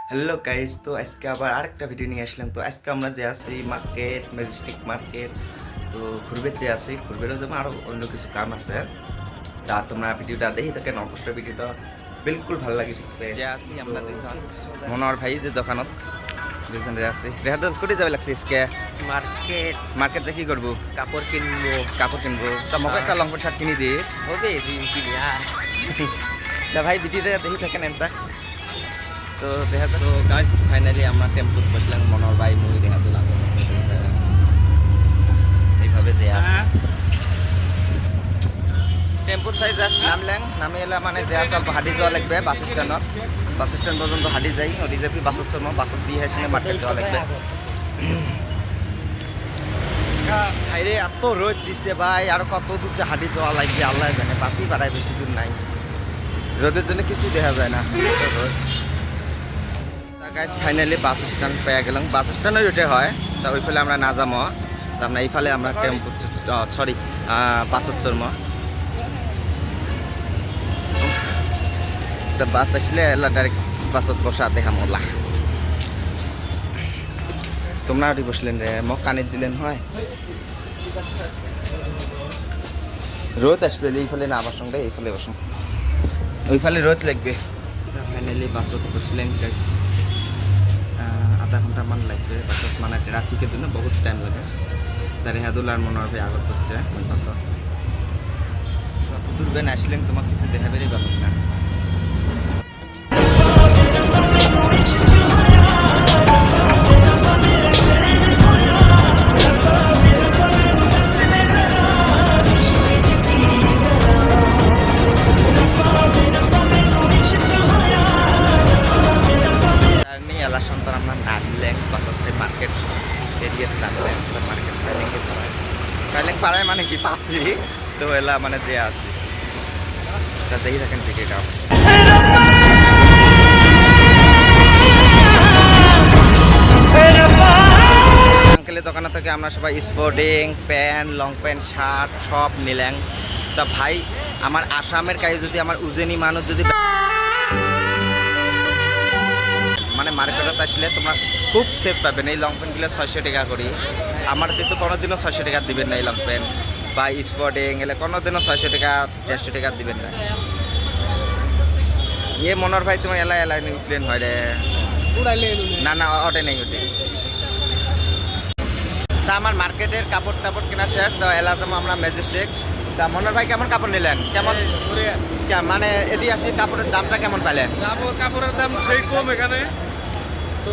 Hello guys, তো আজকে আবার আরেকটা ভিডিও নিয়ে আসলাম। তো আজকে আমরা যে আছি মার্কেট, ম্যাজেস্টিক মার্কেট, তো ঘুরবে যে আছি ঘুরবেরও যেমন আরও অন্য কিছু কাম আছে। তা তোমরা ভিডিওটা দেখি থাকেন, অবশ্যই ভিডিওটা বিলকুল ভালো লাগে শিখবে। যে আছি আমরা দুইজন মনোহর ভাই যে দোকানত দুইজন আছি। রেহাদুল কোটি যাবে লাগছে আজকে মার্কেট যে কি করবো? কাপড় কিনবো। তা মোক একটা লং প্যান্ট শার্ট কিনে দিস হবে কিনি আর তা ভাই ভিডিওটা দেখি থাকেন এনতা। তো দেখা তো গাইস ফাইনালি আমরা টেম্পুত বসলাম মনোর ভাই মুই দেখা দিলাম এইভাবে যে টেম্পুর চাই জাস্ট নামে এলে মানে যে অল্প হাঁটি যাওয়া লাগবে বাস স্ট্যান্ড পর্যন্ত হাঁটি যাই ওটি যাবি বাসত চলবো বাসত দিয়ে হেসে মার্কেট যাওয়া লাগবে। ভাইরে এত রোদ দিছে ভাই, আর কত দূর যে হাঁটি যাওয়া লাগবে আল্লাহ জানে। বাসই বাড়ায়, বেশি দূর নাই, রোদের জন্য কিছুই দেখা যায় না রোদ। গাইস ফাইনালি বাস স্ট্যান্ড পেয়ে গেলাম। বাস স্ট্যান্ডে উঠে হয়, তা ওই ফলে আমরা না যাবো। তা আমরা এইফালে আমরা টেম্পু বাসত চড়বো। তা বাস আসলে এলা ডাইরেক্ট বাসত বসা দেখা মোলা। তোমরা ওটি বসলেন রে, মোক কানের দিলেন হয়। রোদ আসবে এইফালে না আমার সঙ্গে, এইফালে বসুন, ওইফালে রোদ লাগবে। ফাইনালি বাসত বসলেন গাইস, আধা ঘন্টা মান লাগবে বাসত, মানে ট্রাফিকের জন্য বহুত টাইম লাগে। তার রেহাদুল আর মনোহর ভাই আগত হচ্ছে ওই বাসত। কত দূর বেন আসলেন তোমার কিছু দেখাবেরই পাবেন না। সন্তান আমরা নামলেন বাসাতে মার্কেট এরিয়াতে নামলেন। মার্কেট ফাইলেং পাড়ায় মানে কি পাশি তো এলা মানে যে আছি। তা দেখি থাকেন ভিডিওটা। আঙ্কেলের দোকানে থেকে আমরা সবাই sporting pant, long pant, shirt সব নিলেন। তা ভাই আমার আসামের কাছে যদি আমার উজেনি মানুষ যদি মানে মার্কেটত আসলে তোমরা খুব সেফ পাবেন। এই লং প্যান্টগুলো 600 টাকা করি। আমার কিন্তু কোনোদিনও 600 টাকা দিবেন না এই লং প্যান্ট বা স্পোর্টিং এলে কোনোদিনও 600 টাকা 150 টাকা দিবেন না। ইয়ে মনোর ভাই তোমার এলাই উঠলেন হয় রে? না ওটে নেই ওটে। তা আমার মার্কেটের কাপড় টাপড় কেনা শেষ। তো এলা যাবো আমরা ম্যাজেস্টিক। তা মনোর ভাই কেমন কাপড় নিলেন? কেমন মানে এদি আসি কাপড়ের দামটা কেমন পাইলেন? কাপড়ের দাম সেই কম এখানে, তো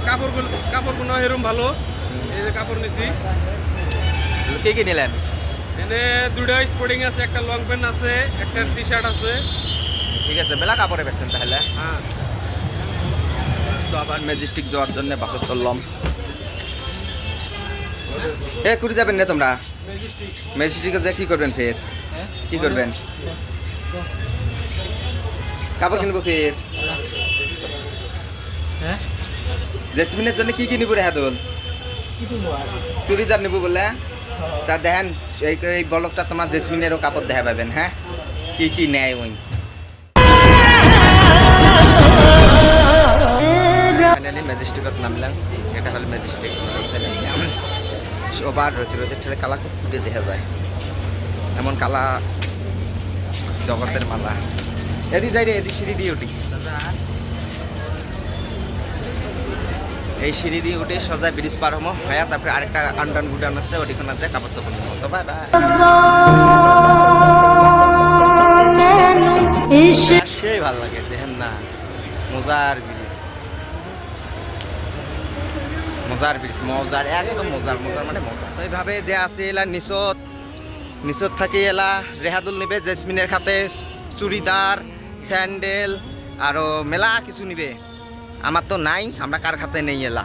কাপড়গুলো এরকম ভালো। এই যে কাপড় নিছি। কি নিলেন? এনে দুটা স্পোর্টিং আছে, একটা লং প্যান্ট আছে, একটা টি শার্ট আছে। ঠিক আছে, মেলা কাপড়ে বেছেন তাহলে। হ্যাঁ, তো আবার ম্যাজেস্টিক যাওয়ার জন্য বাসে চললাম। এ কুড়ি যাবেন না তোমরা? ম্যাজেস্টিকে যে কি করবেন ফের? কি করবেন? কাপড় কিনবো ফের। জেসমিনের জন্য কি নিবো রেহাদুল? চুড়িদার নিবো বলে। তা দেখেন এই ব্লগটা তোমার জেসমিনেরও কাপড় দেখা পাবেন। হ্যাঁ, কি নেয় ওই। ফাইনালি ম্যাজেস্টিকত নামলাম। এটা হল ম্যাজেস্টিক। সবার রোদের ঠেলে কালা ফুটে দেখা যায়, এমন কালা জগতের মালা। এদি যাই রে, এদি সিঁড়ি দিয়ে উঠি। এই সিঁড়ি দিয়ে উঠে সোজা ব্রিজ পার হবো হ্যাঁ। তারপরে আরেকটা আন্ডান গুডান আছে, ওটিখানে আছে কাপড় চাপড় নেবো। তো বাই বাই। সেই ভালো লাগে দেখেন না, মজার ব্রিজ একদম মজার মানে মজা। তো এইভাবে যে আছে এলা নিচত থাকি এলা রেহাদুল নিবে জেসমিনের খাতে চুড়িদার, স্যান্ডেল আরো মেলা কিছু নিবে। আমার তো নাই, আমরা কার খাতে নেই এলা।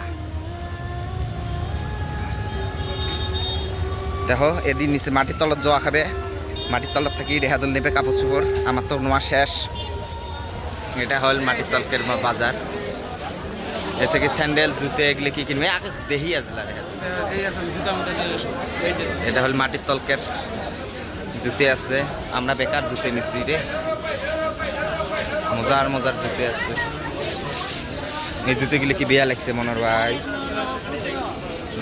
দেখো এদিন নিচে মাটির তলত জোয়া খাবে, মাটির তলত থাকি রেহাদুল নেবে কাপড় চোপড়। আমার তো নোয়া শেষ। এটা হল মাটির তলকের বাজার। এ থেকে স্যান্ডেল জুতে এগুলো কি কিনবে আগে দেখি আসলা রেহাদুল। এটা হল মাটির তলকের জুতে আছে। আমরা বেকার জুতে নিছি রে, মজার জুতে আছে। এই জুতোগুলো কি বেয়া লাগছে মনোর ভাই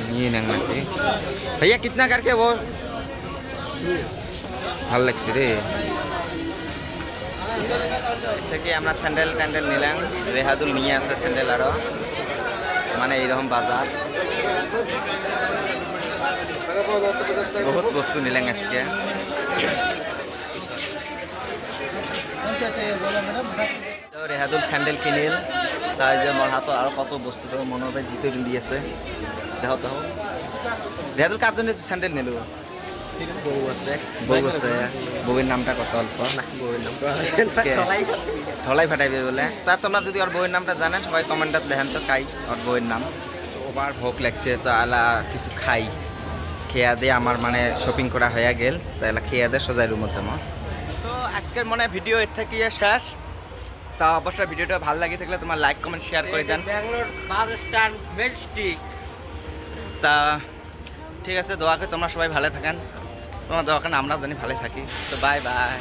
নিয়ে নেন নাকি ভাইয়া কিতনা করকে वो ভাল লাগছে রে থেকে আমরা স্যান্ডেল ট্যান্ডেল নিলাম রেহাদুল নিয়ে আসে স্যান্ডেল আরো মানে এইরকম বাজার বহুত বস্তু নিলাম আজকে তো রেহাদুল স্যান্ডেল কিনিল তাই যে মোর হাতত আর কত বস্তু তো মনোর ভাই জিতে পিন্ধি আছে দেখো দেখো রেহাদুল কার জন্য স্যান্ডেল নিল বউ আছে বউ আছে বউয়ের নামটা কত অল্প বউয়ের নাম ঢলাই ফাটাইবে বলে তা তোমরা যদি ওর বউয়ের নামটা জানেন সবাই কমেন্টত লেখেন তো কাই ওর বউয়ের নাম তো ওবার ভোগ লাগছে তো আলা কিছু খাই খেয়া দিয়ে আমার মানে শপিং করা হয়ে গেল তো এলা খেয়া দিয়ে সোজাই রুমত যাবো তো আজকের মনে হয় ভিডিও এর থেকে শেষ তা অবশ্যই ভিডিওটা ভালো লাগে থাকলে তোমার লাইক কমেন্ট শেয়ার করে দেন ব্যাঙ্গালোর বাস স্ট্যান্ড ম্যাজেস্টিক তা ঠিক আছে দোয়াকে তোমরা সবাই ভালো থাকেন তোমার দোয়া কেন আমরা জানি ভালো থাকি তো বাই বাই